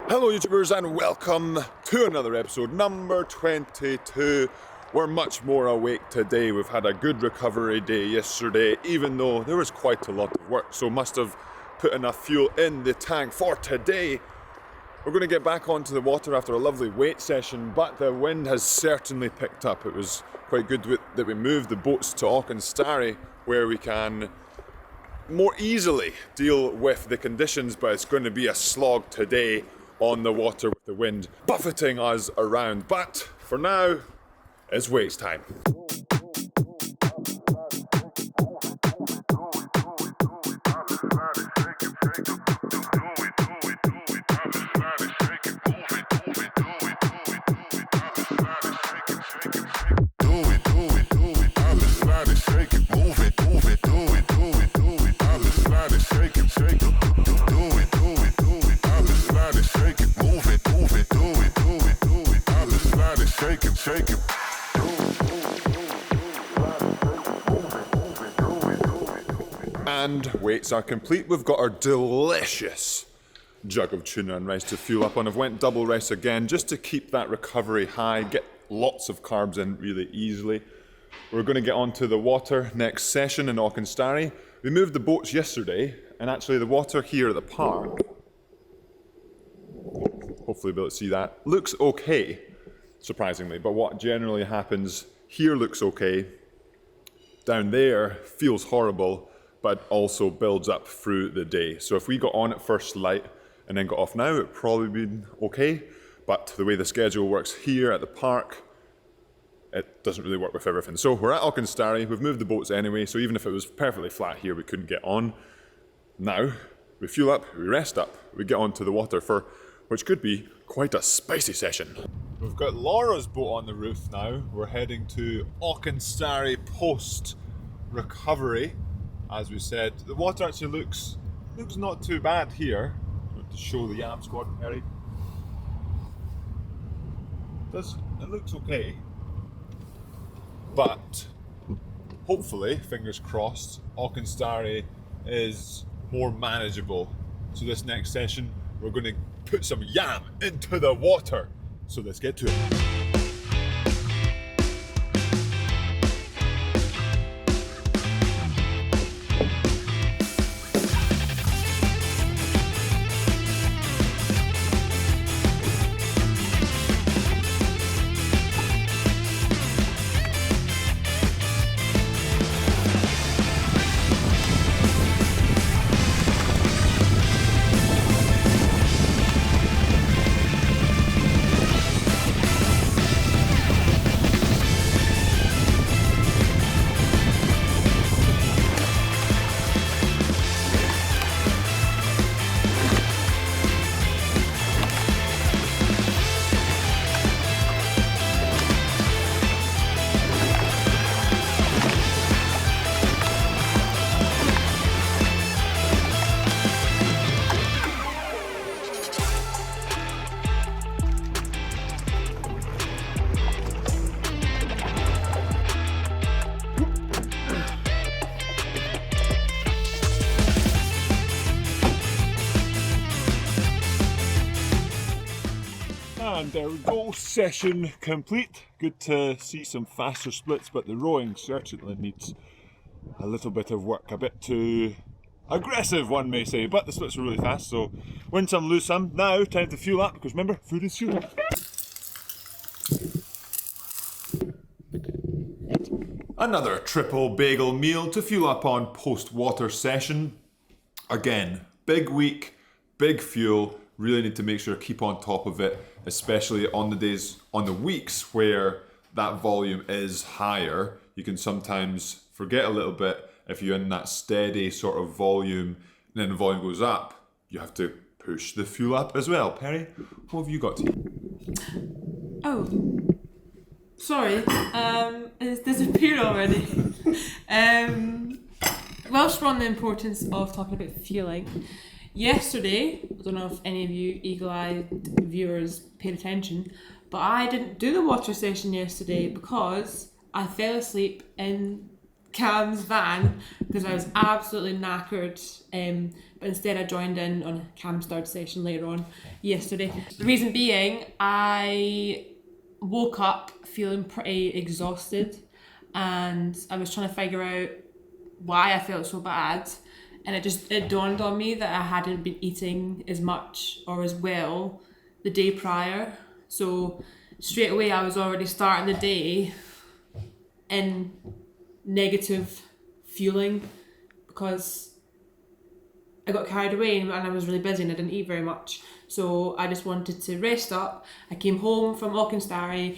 Hello YouTubers and welcome to another episode, number 22. We're much more awake today. We've had a good recovery day yesterday, even though there was quite a lot of work, so must have put enough fuel in the tank for today. We're going to get back onto the water after a lovely weight session, but the wind has certainly picked up. It was quite good that we moved the boats to Auchenstary, where we can more easily deal with the conditions, but it's going to be a slog today on the water with the wind buffeting us around. But for now, it's weights time. And weights are complete. We've got our delicious jug of tuna and rice to fuel up on. I've went double rice again just to keep that recovery high, get lots of carbs in really easily. We're going to get onto the water next session in Auchenstary. We moved the boats yesterday, and actually the water here at the park, hopefully you'll be able to see that, looks okay, surprisingly. But what generally happens here looks okay, down there feels horrible, but also builds up through the day. So if we got on at first light and then got off now, it'd probably been okay. But the way the schedule works here at the park, it doesn't really work with everything. So we're at Auchenstary, we've moved the boats anyway, so even if it was perfectly flat here, we couldn't get on. Now, we fuel up, we rest up, we get onto the water for, which could be quite a spicy session. We've got Laura's boat on the roof now. We're heading to Auchenstary post-recovery. As we said, the water actually looks not too bad here. To show the Yam Squad, Harry. It looks okay. But hopefully, fingers crossed, Auchenstary is more manageable. So this next session, we're going to put some yam into the water. So let's get to it. And there we go, session complete. Good to see some faster splits, but the rowing certainly needs a little bit of work. A bit too aggressive, one may say, but the splits were really fast, so win some, lose some. Now, time to fuel up, because remember, food is fuel. Another triple bagel meal to fuel up on post-water session. Again, big week, big fuel. Really need to make sure to keep on top of it, especially on the weeks where that volume is higher. You can sometimes forget a little bit if you're in that steady sort of volume, and then the volume goes up, you have to push the fuel up as well. Perry, what have you got to eat? Oh, sorry, it's disappeared already. Whilst we're on the importance of talking about fueling, yesterday, I don't know if any of you eagle-eyed viewers paid attention, but I didn't do the water session yesterday because I fell asleep in Cam's van because I was absolutely knackered but instead I joined in on a cam start session later on yesterday. The reason being, I woke up feeling pretty exhausted, and I was trying to figure out why I felt so bad, and it dawned on me that I hadn't been eating as much or as well the day prior. So straight away I was already starting the day in negative feeling because I got carried away and I was really busy and I didn't eat very much. So I just wanted to rest up. I came home from Auchenstary,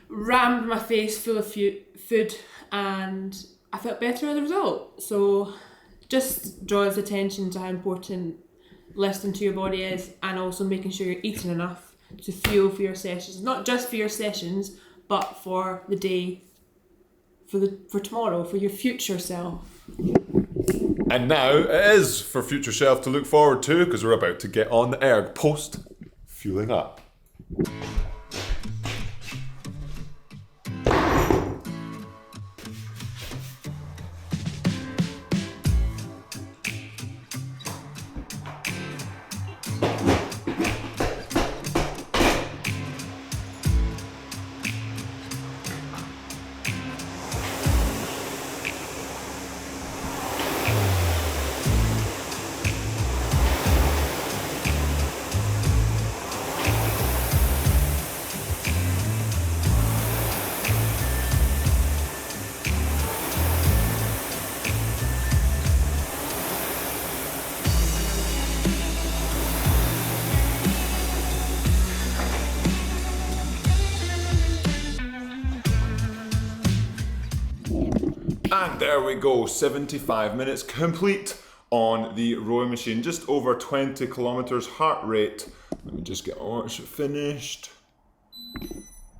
rammed my face full of food, and I felt better as a result. So just draws attention to how important listening to your body is, and also making sure you're eating enough to fuel for your sessions. Not just for your sessions, but for the day, for tomorrow, for your future self. And now it is for future self to look forward to, because we're about to get on the erg post fueling up. And there we go, 75 minutes complete on the rowing machine, just over 20 kilometers heart rate. Let me just get finished.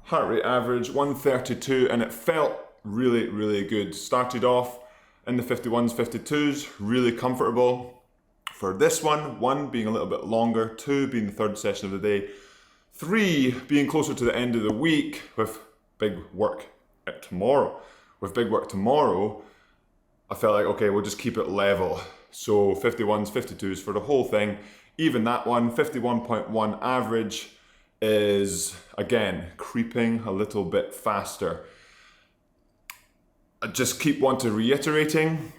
Heart rate average 132, and it felt really, really good. Started off in the 51s, 52s, really comfortable. For this one being a little bit longer, 2 being the third session of the day, 3 being closer to the end of the week with big work tomorrow. With big work tomorrow, I felt like, okay, we'll just keep it level. So 51s, 52s for the whole thing. Even that one, 51.1 average is, again, creeping a little bit faster. I just keep wanting to reiterating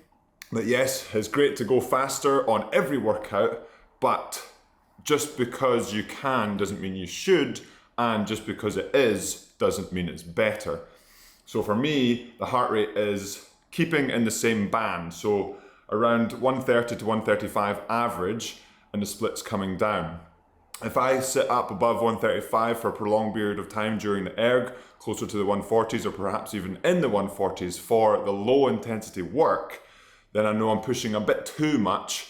that yes, it's great to go faster on every workout, but just because you can doesn't mean you should, and just because it is doesn't mean it's better. So for me, the heart rate is keeping in the same band, so around 130 to 135 average, and the split's coming down. If I sit up above 135 for a prolonged period of time during the erg, closer to the 140s or perhaps even in the 140s for the low intensity work, then I know I'm pushing a bit too much,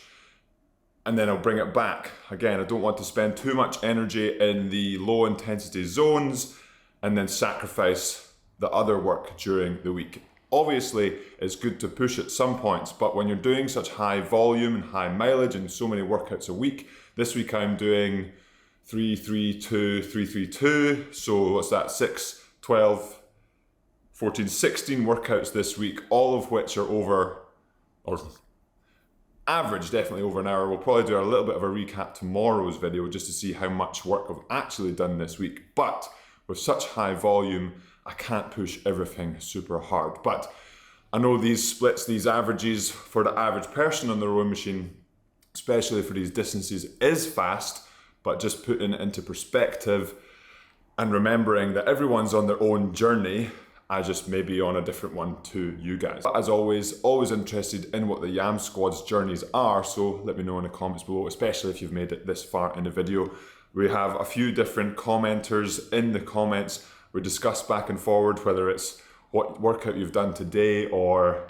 and then I'll bring it back. Again, I don't want to spend too much energy in the low intensity zones and then sacrifice the other work during the week. Obviously, it's good to push at some points, but when you're doing such high volume and high mileage and so many workouts a week, this week I'm doing 3, 3, 2, 3, 3, 2. So what's that? 6, 12, 14, 16 workouts this week, all of which are over, or average definitely over an hour. We'll probably do a little bit of a recap tomorrow's video just to see how much work I've actually done this week. But with such high volume, I can't push everything super hard. But I know these splits, these averages for the average person on the rowing machine, especially for these distances, is fast, but just putting it into perspective and remembering that everyone's on their own journey. I just may be on a different one to you guys. As always interested in what the Yam Squad's journeys are, so let me know in the comments below, especially if you've made it this far in the video. We have a few different commenters in the comments. We discuss back and forward whether it's what workout you've done today or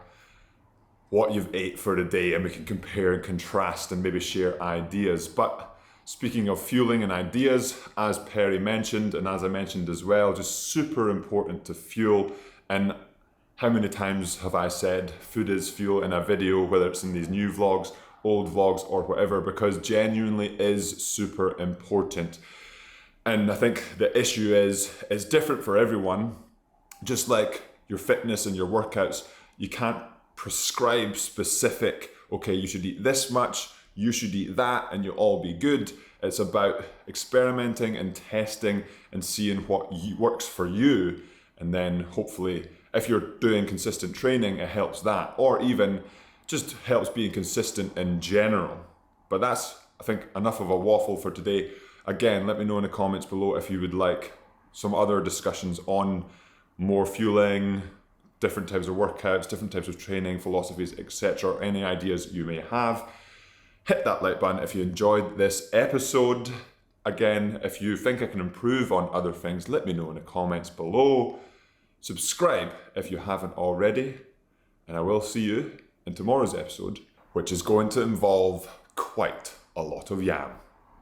what you've ate for the day, and we can compare and contrast and maybe share ideas. But speaking of fueling and ideas, as Perry mentioned, and as I mentioned as well, just super important to fuel. And how many times have I said food is fuel in a video, whether it's in these new vlogs, old vlogs, or whatever, because genuinely is super important. And I think the issue is different for everyone. Just like your fitness and your workouts, you can't prescribe specific, okay, you should eat this much, you should eat that and you'll all be good. It's about experimenting and testing and seeing what works for you. And then hopefully, if you're doing consistent training, it helps that, or even just helps being consistent in general. But that's, I think, enough of a waffle for today. Again, let me know in the comments below if you would like some other discussions on more fueling, different types of workouts, different types of training, philosophies, etc. Any ideas you may have. Hit that like button if you enjoyed this episode. Again, if you think I can improve on other things, let me know in the comments below. Subscribe if you haven't already. And I will see you in tomorrow's episode, which is going to involve quite a lot of yam.